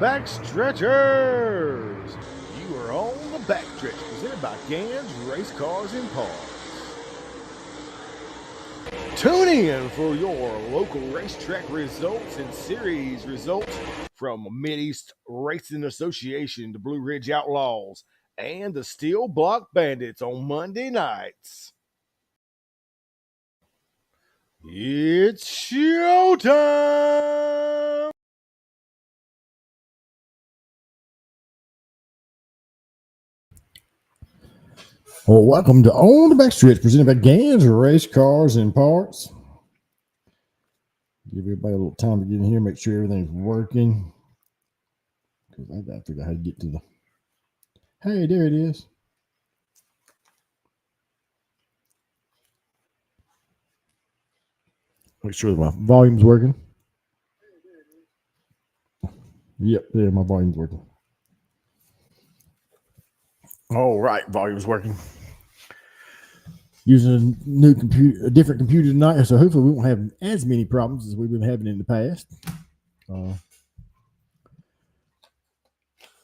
Backstretchers! You are on the Backstretch, presented by Gans Race Cars and Parts. Tune in for your local racetrack results and series results from Mid-East Racing Association, the Blue Ridge Outlaws, and the Steel Block Bandits on Monday nights. It's showtime! Well, welcome to On the Backstretch, presented by Gans Race Cars and Parts. Give everybody a little time to get in here, make sure everything's working. Because I got to figure out how to get to the. Hey, there it is. Make sure my volume's working. Yep, there, my volume's working. All right, volume's working. Using a new computer, a different computer tonight, so hopefully we won't have as many problems as we've been having in the past.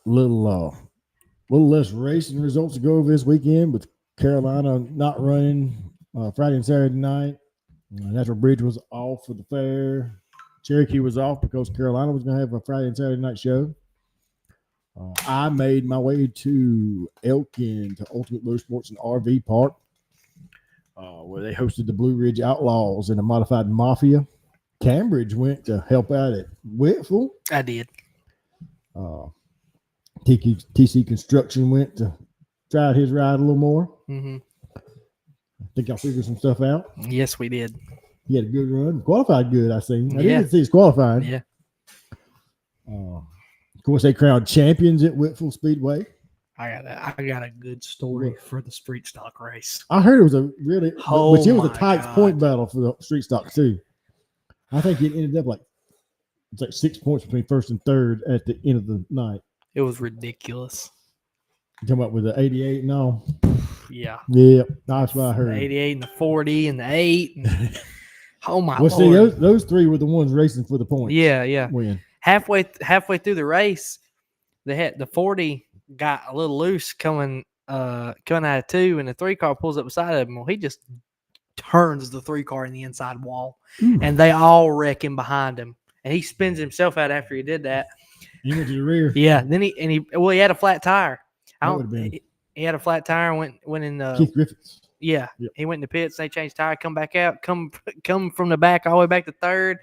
Little less racing results to go over this weekend, with Carolina not running Friday and Saturday night. Natural Bridge was off for the fair. Cherokee was off because Carolina was going to have a Friday and Saturday night show. I made my way to Elkin, to Ultimate Motorsports and RV Park, where they hosted the Blue Ridge Outlaws in a modified Mafia. Cambridge went to help out at Whitfield. I did. TC Construction went to try out his ride a little more. Mm-hmm. I think y'all figured some stuff out. Yes, we did. He had a good run. Qualified good, I seen. I Yeah. didn't see his qualifying. Yeah. Of course, they crowned champions at Whitfield Speedway. I got a good story for the street stock race. I heard it was a really, Oh which it was a my tight God. point battle for the street stock too. I think it ended up it's like 6 points between first and third at the end of the night. It was ridiculous. You talking about with the 88 and all? Yeah. Yeah, that's what I heard. The 88 and the 40 and the 8. And, oh, my Well, Lord. see, those three were the ones racing for the points. Yeah. Win. Halfway through the race, the 40 got a little loose coming out of 2, and the 3-car pulls up beside him. Well, he just turns the 3-car in the inside wall, and they all wreck him behind him. And he spins himself out after he did that. He went to the rear. Yeah. Then he had a flat tire. He had a flat tire and went in the Keith Griffiths. Yeah. Yep. He went in the pits, they changed tire, come back out, come from the back all the way back to third.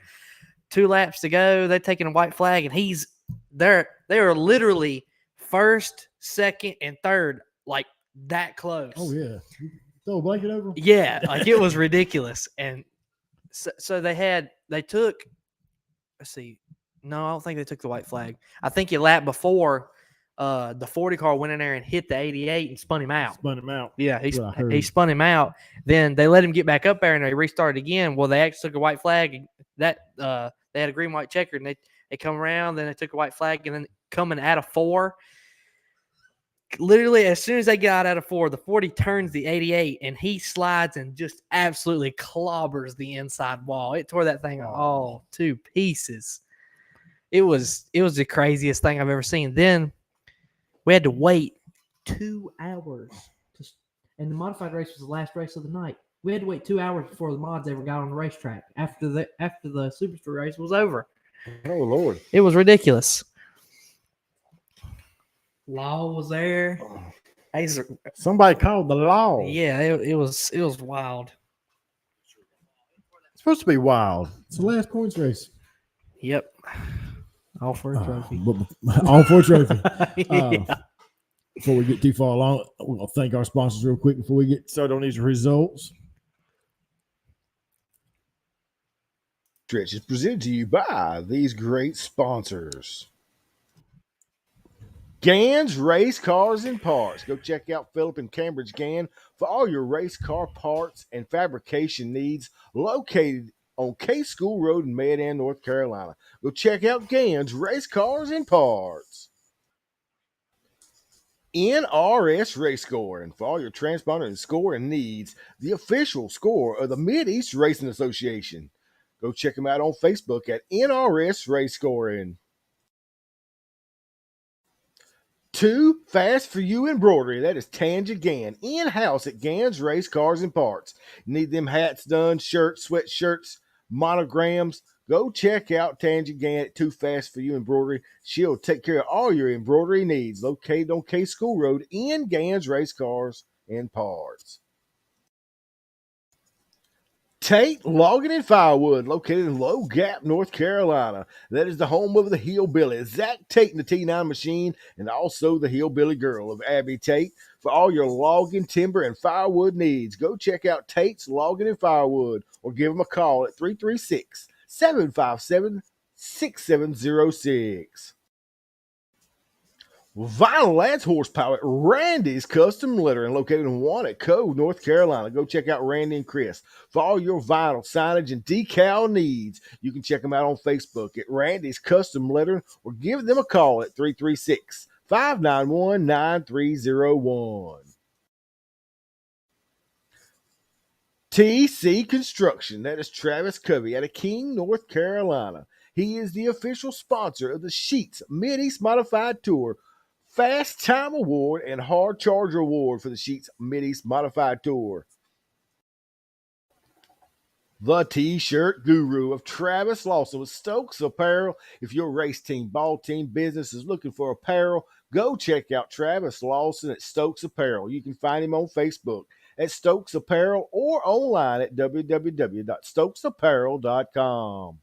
2 laps to go. They're taking a white flag, and he's there. They are literally first, second, and third, like that close. Oh yeah. Throw a blanket over him? Yeah, like it was ridiculous. And so they took, let's see. No, I don't think they took the white flag. I think a lap before, the 40 car went in there and hit the 88 and spun him out. Yeah, he spun him out. Then they let him get back up there and they restarted again. Well, they actually took a white flag. That they had a green white checker, and they come around. Then they took a white flag, and then coming out of 4. Literally, as soon as they got out of 4, the 40 turns the 88, and he slides and just absolutely clobbers the inside wall. It tore that thing all to pieces. It was the craziest thing I've ever seen. Then we had to wait 2 hours, and the modified race was the last race of the night. We had to wait 2 hours before the mods ever got on the racetrack after the Superstore race was over. Oh Lord! It was ridiculous. Law was there. Somebody called the law. Yeah, it was wild. It's supposed to be wild. It's the last points race. Yep. All for a trophy. All for a trophy. Yeah. Before we get too far along, we're going to thank our sponsors real quick before we get started on these results. Stretch is presented to you by these great sponsors. Gans Race Cars and Parts. Go check out Philip and Cambridge Gann for all your race car parts and fabrication needs, located on K School Road in Mayodan, North Carolina. Go check out Gans Race Cars and Parts. NRS Race Score, and for all your transponder and scoring needs, the official score of the Mid-East Racing Association. Go check them out on Facebook at NRS Race Scoring. Too fast for you embroidery. That is Tanja Gann, in-house at Gann's Race Cars and Parts. Need them hats done, shirts, sweatshirts, monograms? Go check out Tanja Gann at Too Fast for You Embroidery. She'll take care of all your embroidery needs. Located on K School Road in Gann's Race Cars and Parts. Tate Logging and Firewood, located in Low Gap, North Carolina. That is the home of the Hillbilly, Zach Tate and the T9 Machine, and also the Hillbilly Girl of Abby Tate. For all your logging, timber, and firewood needs, go check out Tate's Logging and Firewood or give them a call at 336 757 6706. Vinyl adds horsepower at Randy's Custom Lettering, located in Wanaco, North Carolina. Go check out Randy and Chris for all your vinyl signage and decal needs. You can check them out on Facebook at Randy's Custom Lettering or give them a call at 336 591 9301. TC Construction, that is Travis Covey out of King, North Carolina. He is the official sponsor of the Sheets Mid-East Modified Tour, Fast Time Award, and Hard Charger Award for the Sheets Mid-East Modified Tour. The T-shirt guru of Travis Lawson with Stokes Apparel. If your race team, ball team, business is looking for apparel, go check out Travis Lawson at Stokes Apparel. You can find him on Facebook at Stokes Apparel or online at www.stokesapparel.com.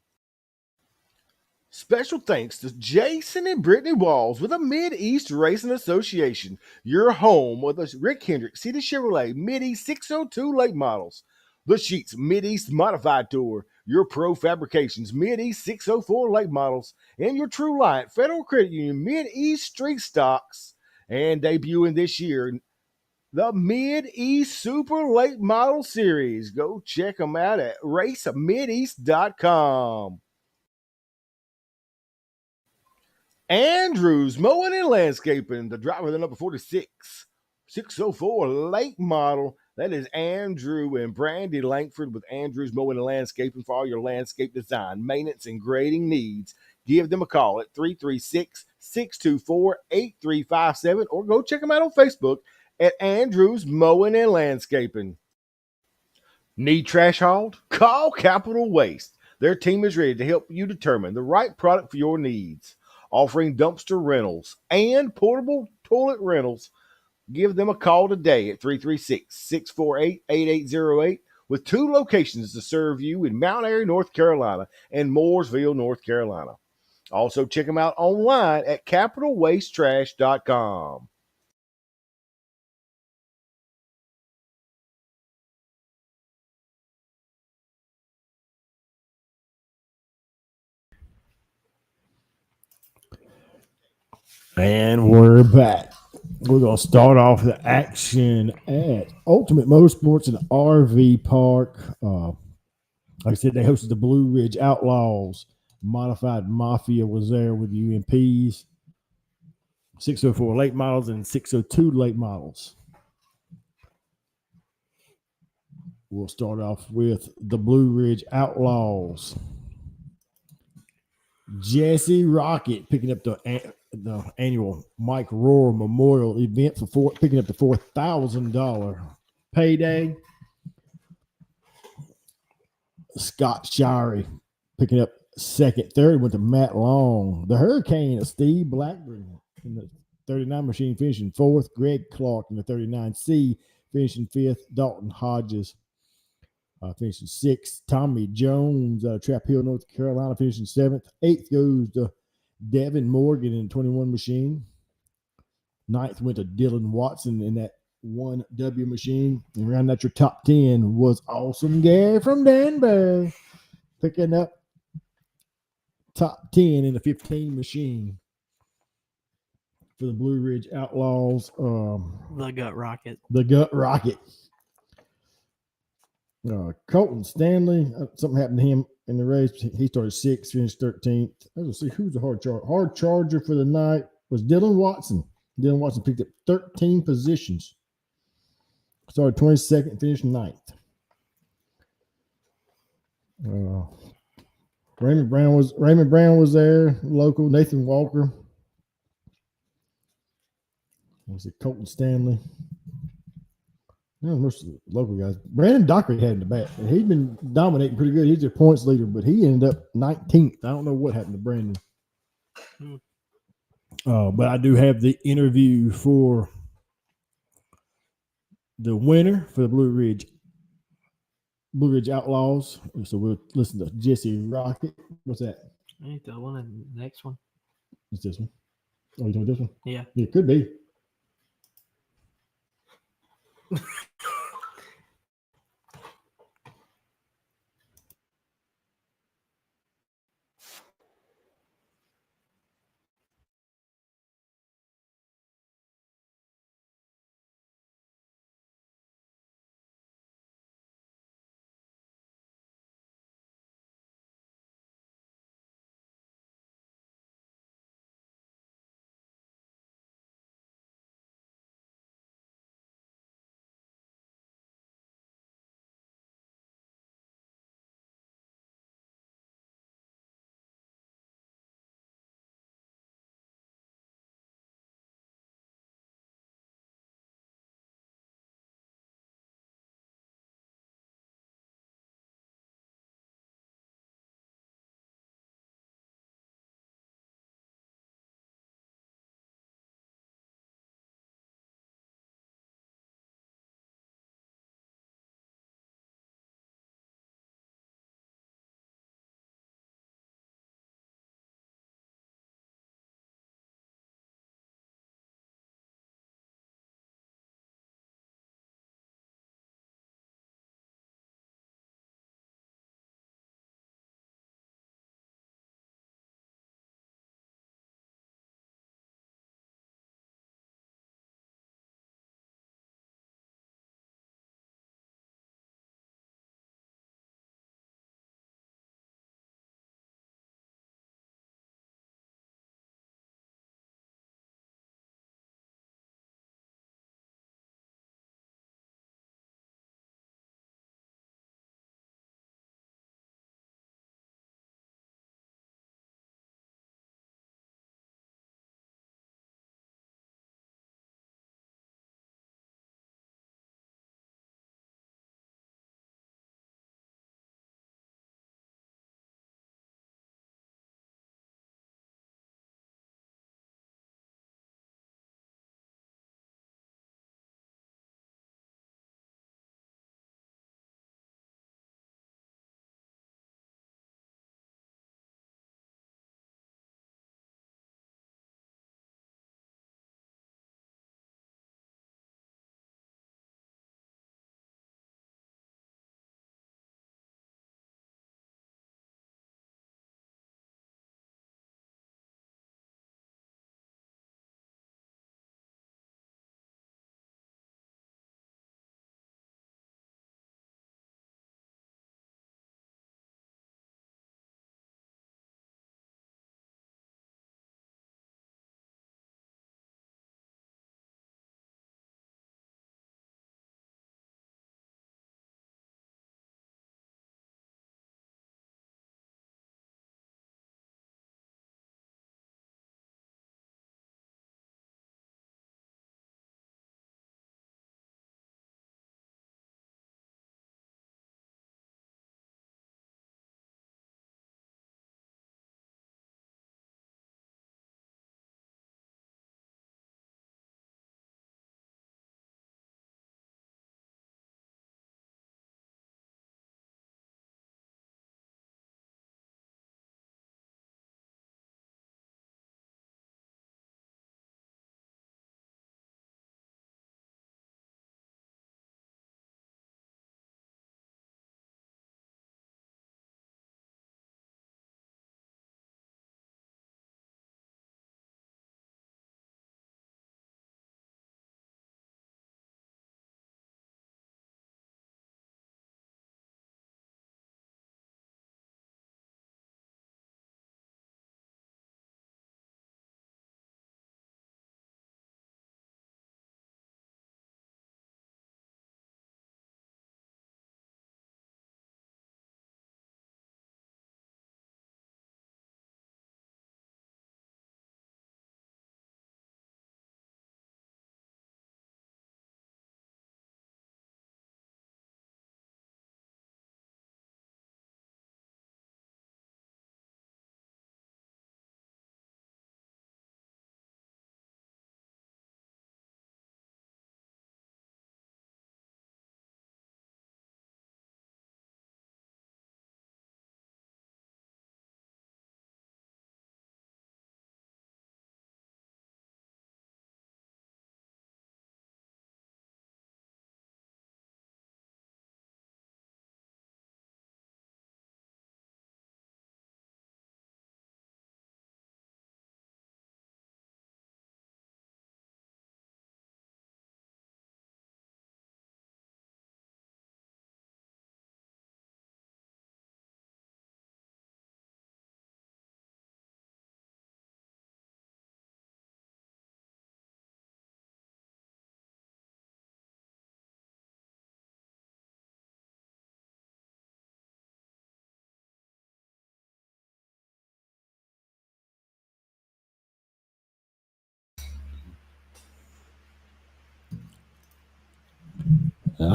Special thanks to Jason and Brittany Walls with the Mid-East Racing Association, your home with the Rick Hendrick City Chevrolet Mid-East 602 late models. The Sheets Mid-East Modified Tour, your Pro Fabrications Mid-East 604 late models, and your True Light Federal Credit Union Mid-East Street Stocks. And debuting this year, the Mid-East Super Late Model Series. Go check them out at racemideast.com. Andrews Mowing and Landscaping, the driver of the number 46, 604 late model. That is Andrew and Brandy Langford with Andrews Mowing and Landscaping for all your landscape design, maintenance, and grading needs. Give them a call at 336-624-8357 or go check them out on Facebook at Andrews Mowing and Landscaping. Need trash hauled? Call Capital Waste. Their team is ready to help you determine the right product for your needs. Offering dumpster rentals and portable toilet rentals. Give them a call today at 336-648-8808 with 2 locations to serve you in Mount Airy, North Carolina and Mooresville, North Carolina. Also check them out online at capitalwastetrash.com. And we're back. We're going to start off the action at Ultimate Motorsports and RV Park. Like I said, they hosted the Blue Ridge Outlaws. Modified Mafia was there with UMPs. 604 late models and 602 late models. We'll start off with the Blue Ridge Outlaws. Jesse Rocket picking up the annual Mike Rohr Memorial event for picking up the $4,000 payday. Scott Shirey picking up second. Third went to Matt Long. The Hurricane of Steve Blackburn in the 39 machine finishing fourth. Greg Clark in the 39C finishing fifth. Dalton Hodges finishing sixth. Tommy Jones, Trap Hill, North Carolina, finishing seventh. Eighth goes to Devin Morgan in the 21 machine. Ninth went to Dylan Watson in that 1W machine. And round out your top 10 was Awesome Gary from Danbury, picking up top 10 in the 15 machine for the Blue Ridge Outlaws. The Gut Rocket. The Gut Rocket. Colton Stanley, something happened to him in the race. He started sixth, finished 13th. Let's see who's the hard charger. Hard charger for the night was Dylan Watson. Dylan Watson picked up 13 positions. Started 22nd, finished 9th. Raymond Brown was there, local. Nathan Walker. Was it Colton Stanley? No, most of the local guys. Brandon Dockery had in the bat. And he'd been dominating pretty good. He's their points leader, but he ended up 19th. I don't know what happened to Brandon. Hmm. But I do have the interview for the winner for the Blue Ridge Outlaws. So we'll listen to Jesse Rocket. What's that? Ain't the one in the next one? It's this one. Oh, you doing this one? Yeah. It could be.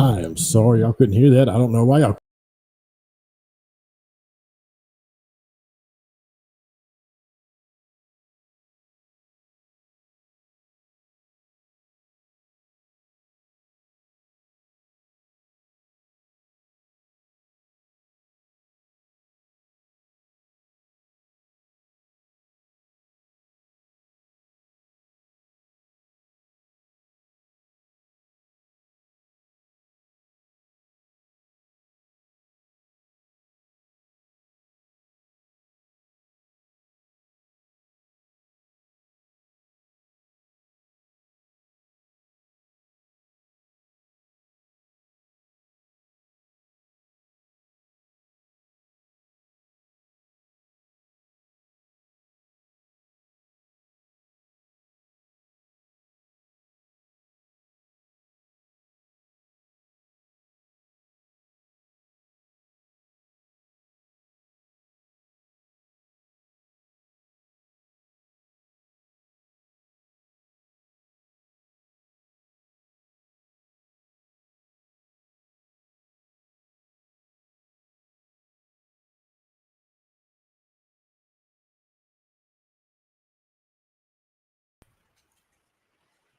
I am sorry y'all couldn't hear that. I don't know why y'all.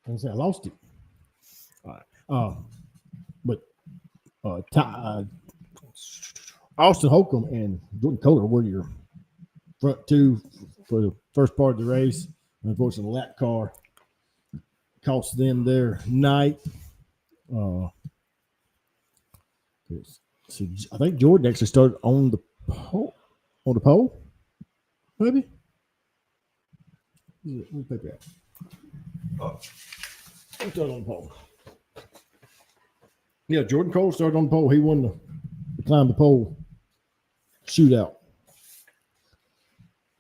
I lost it. All right. But Austin Holcomb and Jordan Kohler were your front two for the first part of the race. Unfortunately, the lap car cost them their night. So I think Jordan actually started on the pole. On the pole, maybe. Let me pick that. He started on the pole. Yeah, Jordan Cole started on the pole. He won the climb the pole shootout.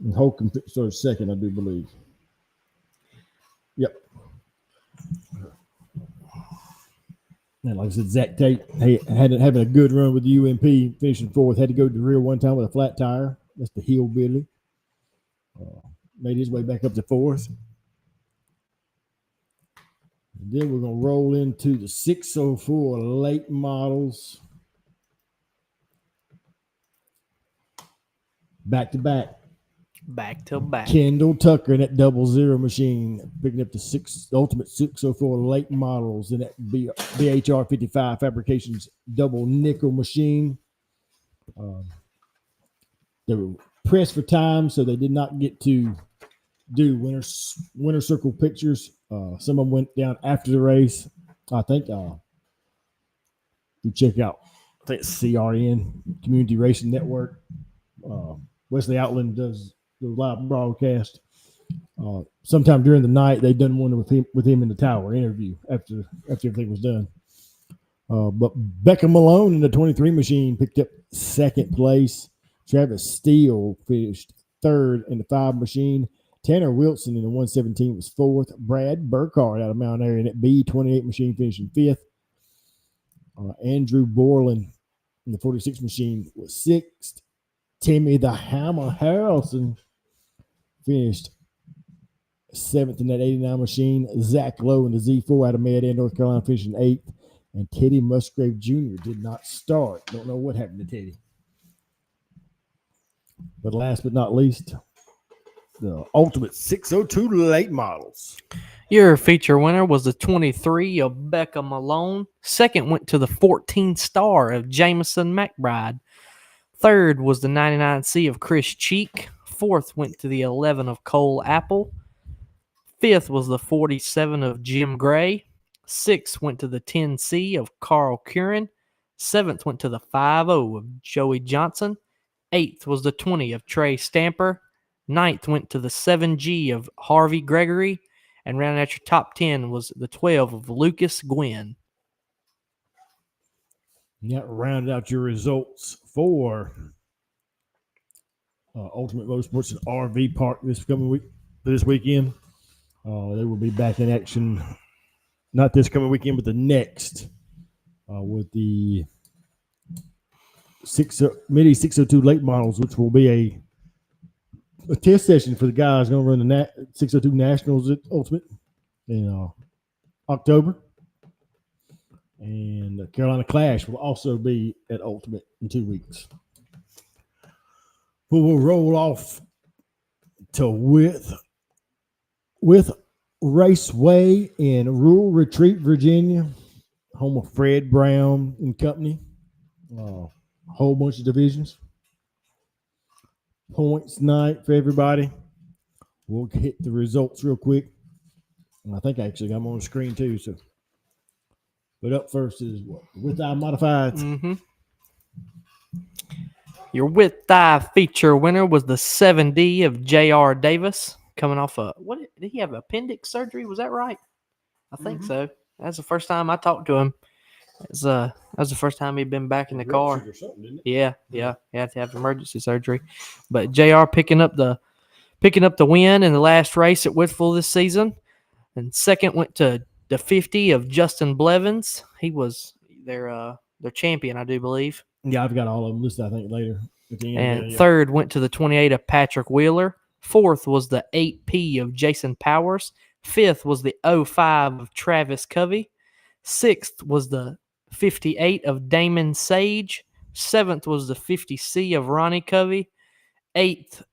And Holcomb started second, I do believe. Yep. And like I said, Zach Tate having a good run with the UMP, finishing fourth. Had to go to the rear one time with a flat tire. That's the hillbilly. Made his way back up to fourth. And then we're going to roll into the 604 late models. Back to back. Back to back. Kendall Tucker in that 00 machine, picking up the ultimate 604 late models in that BHR 55 Fabrications double nickel machine. They were pressed for time, so they did not get to do winner circle pictures. Some of them went down after the race. I think you check out, I think CRN Community Racing Network. Wesley Outland does the live broadcast. Sometime during the night, they done one with him in the tower interview after everything was done. But Becca Malone in the 23 machine picked up second place. Travis Steele finished third in the 5 machine. Tanner Wilson in the 117 was fourth. Brad Burkhardt out of Mount Airy in that B28 machine finishing fifth. Andrew Borland in the 46 machine was sixth. Timmy the Hammer Harrelson finished seventh in that 89 machine. Zach Lowe in the Z4 out of Mayhead, North Carolina, finishing eighth. And Teddy Musgrave Jr. did not start. Don't know what happened to Teddy. But last but not least, the ultimate 602 late models. Your feature winner was the 23 of Becca Malone. Second went to the 14 star of Jameson McBride. Third was the 99C of Chris Cheek. Fourth went to the 11 of Cole Apple. Fifth was the 47 of Jim Gray. Sixth went to the 10C of Carl Curran. Seventh went to the 50 of Joey Johnson. Eighth was the 20 of Trey Stamper. Ninth went to the 7G of Harvey Gregory. And rounding out your top 10 was the 12 of Lucas Gwynn. And that rounded out your results for Ultimate Motorsports and RV Park this weekend. They will be back in action, not this coming weekend, but the next with the Mini 602 late models, which will be a test session for the guys going to run the 602 Nationals at Ultimate in October. And the Carolina Clash will also be at Ultimate in 2 weeks. We will roll off to with Raceway in Rural Retreat, Virginia, home of Fred Brown and Company. A whole bunch of divisions. Points night for everybody. We'll hit the results real quick. And I think I actually got them on the screen too. So, but up first is what? With our modifieds. Mm-hmm. Your with thigh feature winner was the 7D of J.R. Davis, coming off what did he have? Appendix surgery? Was that right? I think so. That's the first time I talked to him. That was the first time he'd been back in the car. Or something, didn't it? Yeah. He had to have emergency surgery. But JR picking up the win in the last race at Whitfield this season. And second went to the 50 of Justin Blevins. He was their champion, I do believe. Yeah, I've got all of them listed, I think, later at the end. And third went to the 28 of Patrick Wheeler. Fourth was the 8P of Jason Powers. Fifth was the 05 of Travis Covey. Sixth was the 58 of Damon Sage. Seventh was the 50C of Ronnie Covey. Eighth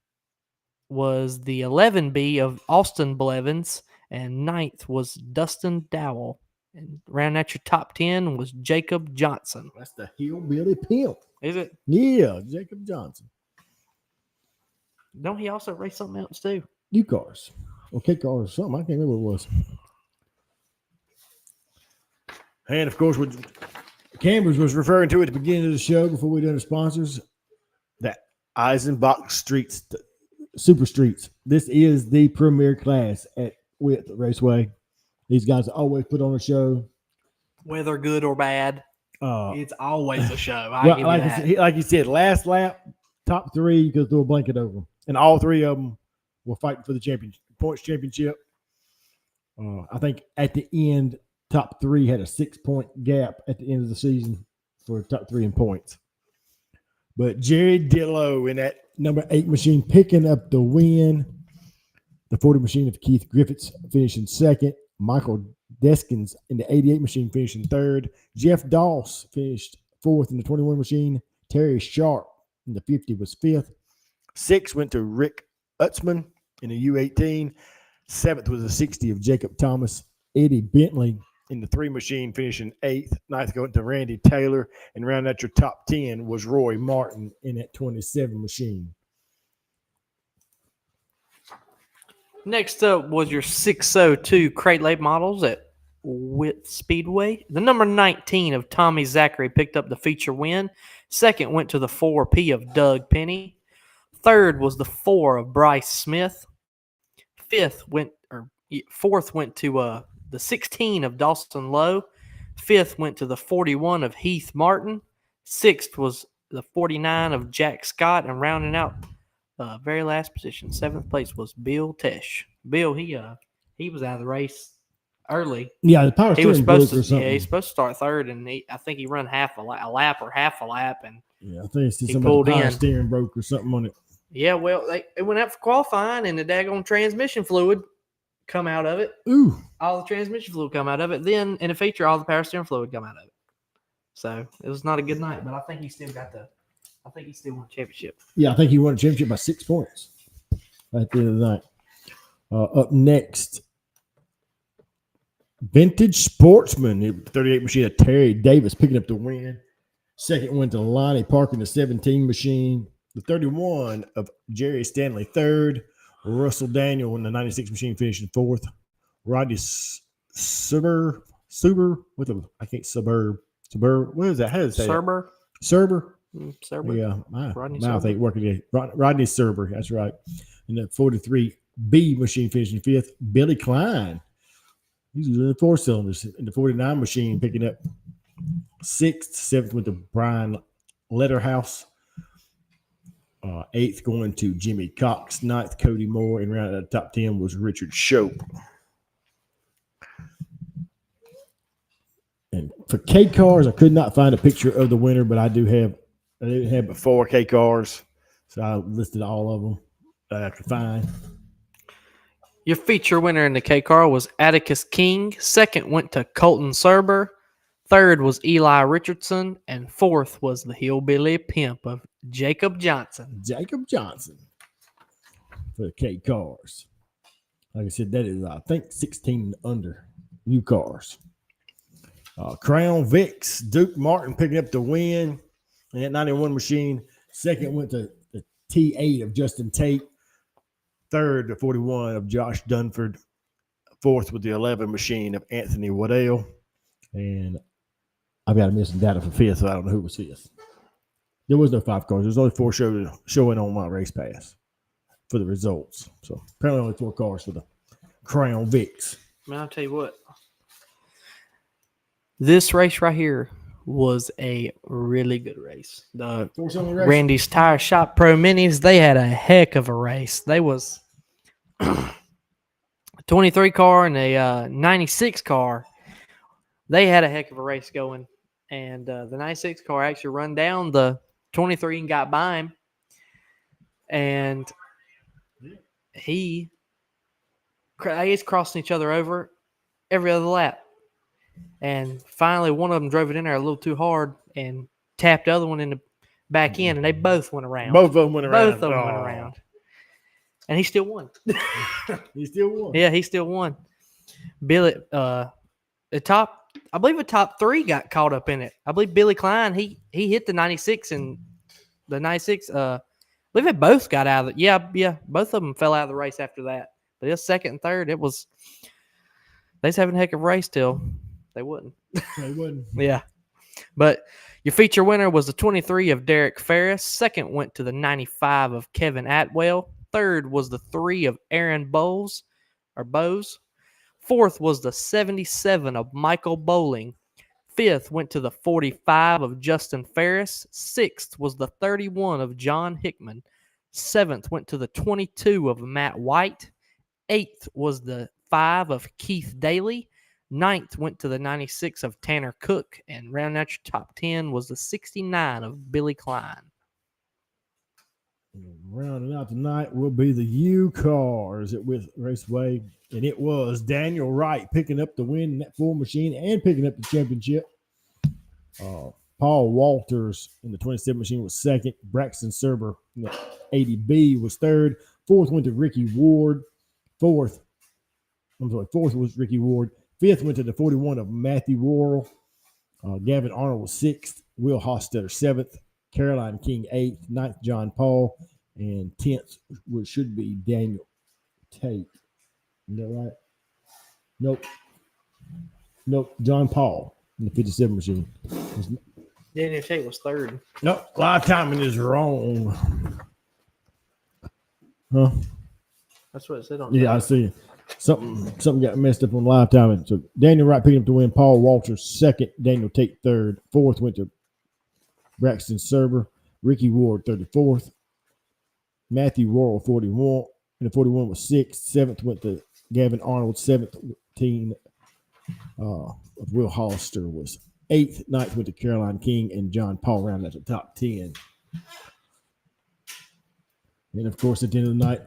was the 11B of Austin Blevins. And ninth was Dustin Dowell. And rounding out your top 10 was Jacob Johnson. That's the Hillbilly Pimp. Is it? Yeah, Jacob Johnson. Don't he also race something else too? U cars. Or K cars or something. I can't remember what it was. And of course, what Cambridge was referring to at the beginning of the show before we done the sponsors, that Eisenbach Streets, Super Streets. This is the premier class at Witt Raceway. These guys always put on a show. Whether good or bad, it's always a show. Like you said, last lap, top three, you could throw a blanket over them. And all three of them were fighting for the points championship. I think at the end, top three had a 6-point gap at the end of the season for top three in points. But Jerry Dillow in that number 8 machine picking up the win. The 40 machine of Keith Griffiths finishing second. Michael Deskins in the 88 machine finishing third. Jeff Doss finished fourth in the 21 machine. Terry Sharp in the 50 was fifth. 6 went to Rick Utzman in the U18. 7th was the 60 of Jacob Thomas. Eddie Bentley in the 3 machine finishing 8th. 9th going to Randy Taylor. And round out your top 10 was Roy Martin in that 27 machine. Next up was your 602 Crate Lake models at Witt Speedway. The number 19 of Tommy Zachary picked up the feature win. Second went to the 4P of Doug Penny. Third was the 4 of Bryce Smith. Fourth went to the 16 of Dawson Lowe. Fifth went to the 41 of Heath Martin. Sixth was the 49 of Jack Scott. And rounding out very last position, 7th place was Bill Tesh. Bill, he was out of the race early. Yeah, the power steering broke or something. Yeah, he's supposed to start third, and I think he run half a lap, and yeah, I think it's he some pulled power in. steering broke or something on it. Yeah, well, it went out for qualifying, and the daggone transmission fluid come out of it. Ooh. All the transmission fluid come out of it. Then in the feature, all the power steering fluid come out of it. So it was not a good night, but I think he still won the championship. Yeah, I think he won the championship by 6 points at the end of the night. Up next, Vintage Sportsman, 38 machine of Terry Davis picking up the win. Second went to Lonnie Parker in the 17 machine. The 31 of Jerry Stanley third. Russell Daniel in the 96 machine finishing fourth. Rodney Suburb. What is that? How does it say Serber. Serber. Serber. Yeah, my Rodney mouth Serber. ain't working today. Rodney Serber, that's right. And the 43B machine finishing fifth. Billy Klein. He's in the 4 cylinders. In the 49 machine picking up sixth. 7th went to Brian Letterhouse. 8th going to Jimmy Cox. 9th, Cody Moore. And round out the top 10 was Richard Shope. And for K cars, I could not find a picture of the winner, but I did have 4 K cars. So I listed all of them that I could find. Your feature winner in the K car was Atticus King. Second went to Colton Serber. Third was Eli Richardson, and fourth was the hillbilly pimp of Jacob Johnson. Jacob Johnson for the K cars. Like I said, that is, I think, 16 under new cars. Crown Vics, Duke Martin picking up the win in that 91 machine. Second went to the T8 of Justin Tate. Third, the 41 of Josh Dunford. Fourth with the 11 machine of Anthony Waddell. And I've got to miss some data for fifth, so I don't know who was fifth. There was no 5 cars. There's only 4 showing on my race pass for the results. So apparently only 4 cars for the Crown Vics. Man, I'll tell you what. This race right here was a really good race. The Randy's Tire Shop Pro Minis, they had a heck of a race. They was a 23 car and a 96 car. They had a heck of a race going. And the 96 car actually run down the 23 and got by him. And he's crossing each other over every other lap. And finally, one of them drove it in there a little too hard and tapped the other one in the back end, and they both went around. Both of them went around. Both of them went around. And he still won. He still won. Yeah, he still won. Billy, I believe the top 3 got caught up in it. I believe Billy Klein, he hit the 96 and the 96. I believe they both got out of it. Yeah, both of them fell out of the race after that. But it was second and third. They was having a heck of a race till they wouldn't. They wouldn't. Yeah. But your feature winner was the 23 of Derek Ferris. Second went to the 95 of Kevin Atwell. Third was the 3 of Aaron Bowes. Fourth was the 77 of Michael Bowling. Fifth went to the 45 of Justin Ferris. Sixth was the 31 of John Hickman. Seventh went to the 22 of Matt White. Eighth was the 5 of Keith Daly. Ninth went to the 96 of Tanner Cook. And rounding out your top 10 was the 69 of Billy Klein. Rounding out tonight will be the U cars at With Raceway. And it was Daniel Wright picking up the win in that full machine and picking up the championship. Paul Walters in the 27 machine was second. Braxton Serber in the 80B was third. Fourth went to Ricky Ward. Fourth was Ricky Ward. Fifth went to the 41 of Matthew Worrell. Gavin Arnold was sixth. Will Hostetter seventh. Caroline King eighth. Ninth, John Paul. And 10th, which should be Daniel Tate. Is that right? Nope. John Paul in the 57 machine. Daniel Tate was third. Nope. Live timing is wrong. Huh? That's what it said on. Yeah, I see. Something got messed up on live timing. So Daniel Wright picking up the win. Paul Walters second. Daniel Tate third. Fourth went to Braxton Serber. Ricky Ward 34th. Matthew Worrell 41. And the 41 was sixth. Seventh went to Gavin Arnold. 17 of Will Hollister was eighth. Ninth went to Caroline King and John Paul rounded out the top 10. And of course, at the end of the night,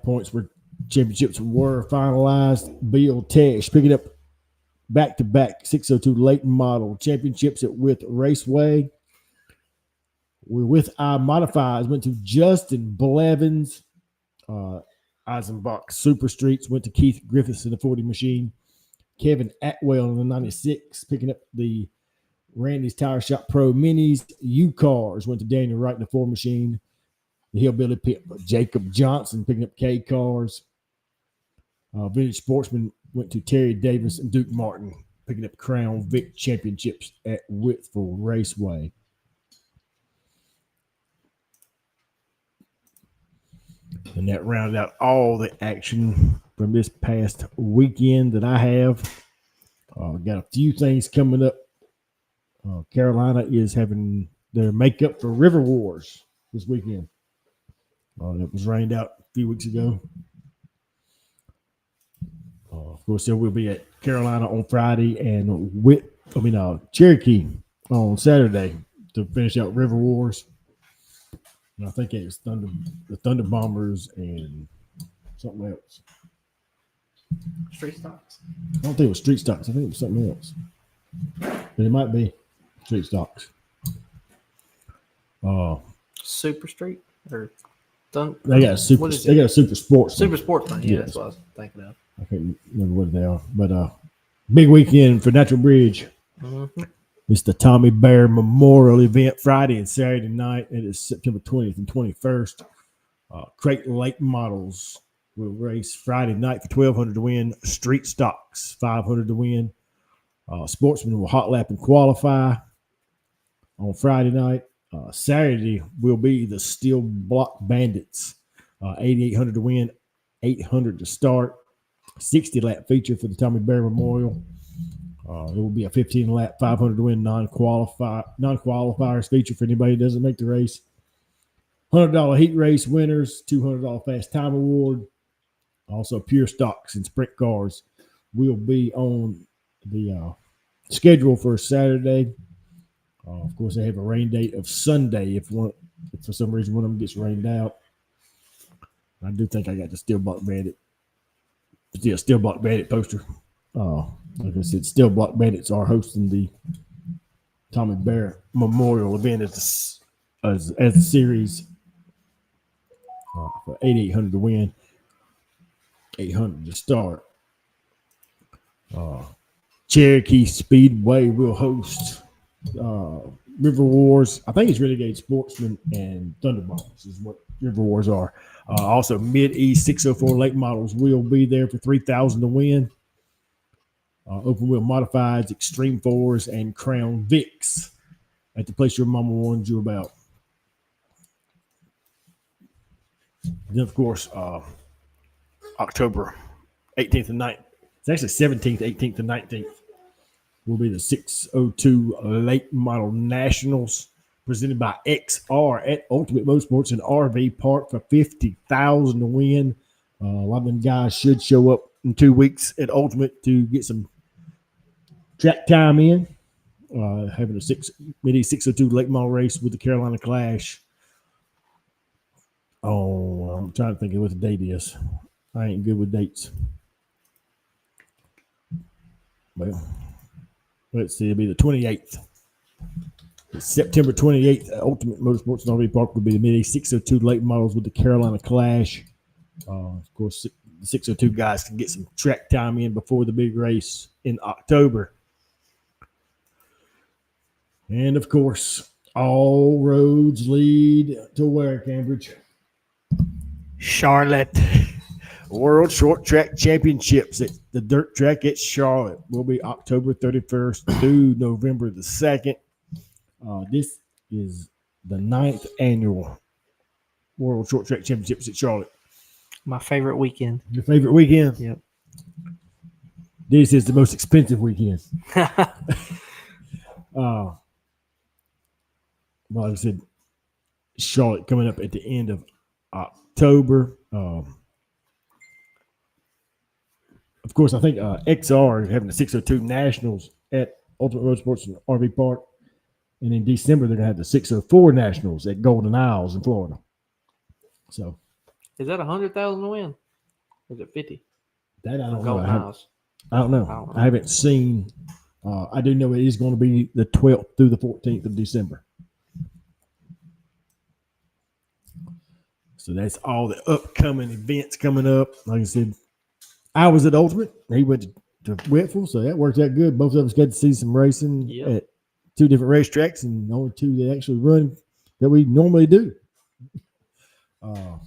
championships were finalized. Bill Tesh picking up back-to-back 602 late model championships at With Raceway. We're with our modifieds. Went to Justin Blevins. Eisenbach Super Streets went to Keith Griffiths in the 40 machine. Kevin Atwell in the 96, picking up the Randy's Tire Shop Pro Minis. U-Cars went to Daniel Wright in the 4 machine. The Hillbilly Pit, Jacob Johnson picking up K Cars. Vintage Sportsman went to Terry Davis and Duke Martin picking up Crown Vic championships at Whitful Raceway. And that rounded out all the action from this past weekend that I have. Got a few things coming up. Carolina is having their makeup for River Wars this weekend. That was rained out a few weeks ago. Of course, there will be at Carolina on Friday and Cherokee on Saturday to finish out River Wars. And I think it was the Thunder Bombers and something else. Street Stocks. I don't think it was Street Stocks. I think it was something else. But it might be. street stocks. Super Street or Dunk. They got a super. What is They it? got a super sports. Super Sportsman. Yeah, Yes. that's what I was thinking of. I can't remember what they are, but big weekend for Natural Bridge. Mm-hmm. It's the Tommy Bear Memorial event Friday and Saturday night. It is September 20th and 21st. Creighton Lake Models will race Friday night for $1,200 to win. Street Stocks $500 to win. Sportsmen will hot lap and qualify on Friday night. Saturday will be the Steel Block Bandits. $8,800 to win, $800 to start. 60 lap feature for the Tommy Bear Memorial. It will be a 15 lap, $500 to win non-qualifiers feature for anybody who doesn't make the race. $100 heat race winners, $200 fast time award. Also, pure stocks and sprint cars will be on the schedule for Saturday. Of course, they have a rain date of Sunday if for some reason one of them gets rained out. I do think I got the Steel Block Bandit poster. Like I said, Steel Block Bandits are hosting the Tommy Bear Memorial event as a series for $8,800 to win, $800 to start. Cherokee Speedway will host River Wars. I think it's Renegade Sportsman and Thunderbolts is what River Wars are. Also, Mid-East 604 Lake Models will be there for $3,000 to win. Open wheel modifieds, Extreme Fours, and Crown Vics at the place your mama warned you about. Then, of course, October 18th and 19th. It's actually 17th, 18th, and 19th will be the 602 Late Model Nationals presented by XR at Ultimate Motorsports and RV Park for $50,000 to win. A lot of them guys should show up in 2 weeks at Ultimate to get some track time in. Having a Mid-East 602 Late Model race with the Carolina Clash. Oh, I'm trying to think of what the date is. I ain't good with dates. Well, let's see. It'll be the 28th. It's September 28th. Ultimate Motorsports and RV Park will be the Mid-East 602 Late Models with the Carolina Clash. Of course, the 602 guys can get some track time in before the big race in October. And, of course, all roads lead to where, Cambridge? Charlotte. World Short Track Championships at the dirt track at Charlotte will be October 31st through November the 2nd. This is the 9th annual World Short Track Championships at Charlotte. My favorite weekend. Your favorite weekend? Yep. This is the most expensive weekend. Like I said, Charlotte coming up at the end of October. Of course, I think XR is having the 602 Nationals at Ultimate Motorsports and RV Park. And in December, they're going to have the 604 Nationals at Golden Isles in Florida. So, is that 100,000 to win? Or is it 50? That I don't Golden know. Isles. I don't know. I haven't seen. I do know it is going to be the 12th through the 14th of December. So that's all the upcoming events coming up. Like I said, I was at Ultimate. He went to Whitfield, so that worked out good. Both of us got to see some racing at 2 different racetracks, and only 2 that actually run that we normally do. Trying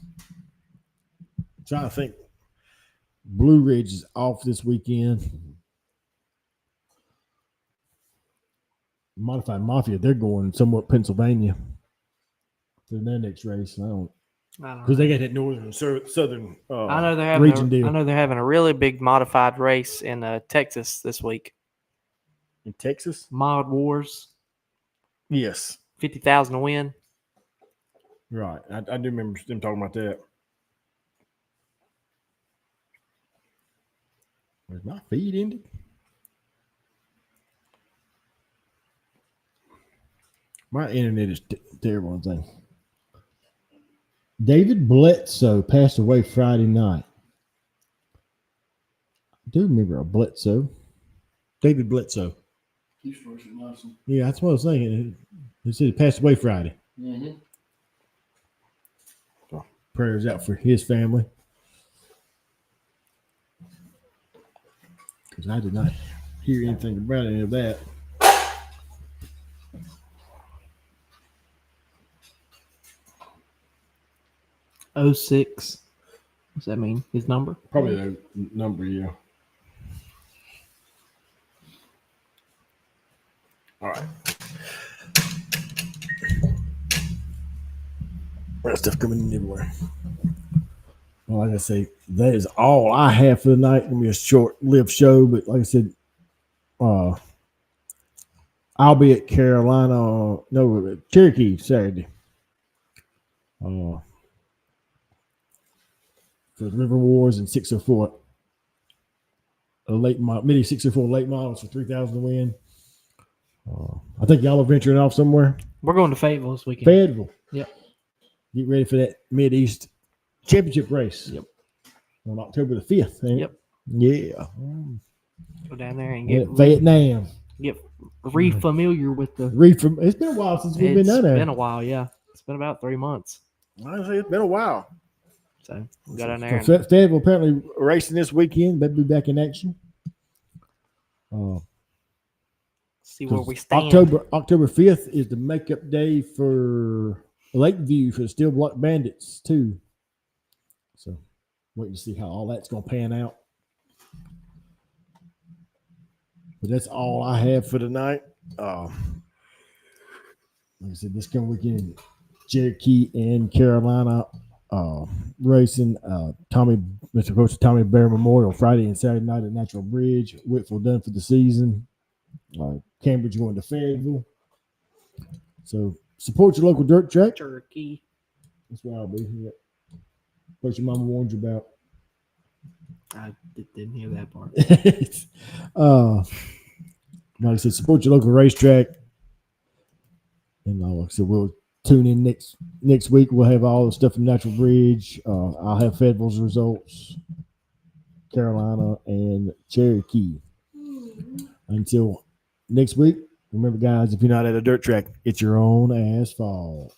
to think. Blue Ridge is off this weekend. Modified Mafia, they're going somewhat Pennsylvania for their next race. I don't because they got that northern southern I know they're region deal. I know they're having a really big modified race in Texas this week. In Texas? Mod Wars. Yes. 50,000 to win. Right. I do remember them talking about that. Where's my feed ended? My internet is terrible on things. David Bledsoe passed away Friday night. I do remember a Bledsoe. David Bledsoe. Yeah, that's what I was thinking. They said he passed away Friday. Mm-hmm. Prayers out for his family. Because I did not hear anything about any of that. Oh 06. What's that mean? His number? Probably the number, yeah. All right. That stuff coming in everywhere. Well, like I say, that is all I have for the night. It's gonna be a short-lived show, but like I said, I'll be at Cherokee Saturday. For the River Wars and 604. Midi 604 late models for 3,000 to win. I think y'all are venturing off somewhere. We're going to Fayetteville this weekend. Fayetteville. Yep. Get ready for that Mid-East Championship race. Yep. On October the 5th. Ain't Yep. it? Yeah. Go down there and get Vietnam. re-familiar with the. It's been a while since we've been down there. It's been a while, yeah. It's been about 3 months. Honestly, it's been a while. So we got down there. So Fayetteville apparently racing this weekend. They'll be back in action. See where we stand. October 5th is the makeup day for Lakeview for the Steel Block Bandits too. So waiting to see how all that's going to pan out. But that's all I have for tonight. Like I said, this coming weekend, Cherokee and Carolina racing. Mr. Coach Tommy Bear Memorial Friday and Saturday night at Natural Bridge. Whitfield done for the season. Cambridge going to Fayetteville. So support your local dirt track. Cherokee. That's where I'll be. Yep. What your mama warned you about. I didn't hear that part. Like I said, support your local racetrack. And like I said, we'll tune in next week. We'll have all the stuff from Natural Bridge. I'll have Fayetteville's results, Carolina, and Cherokee. Until next week, remember, guys, if you're not at a dirt track, it's your own asphalt.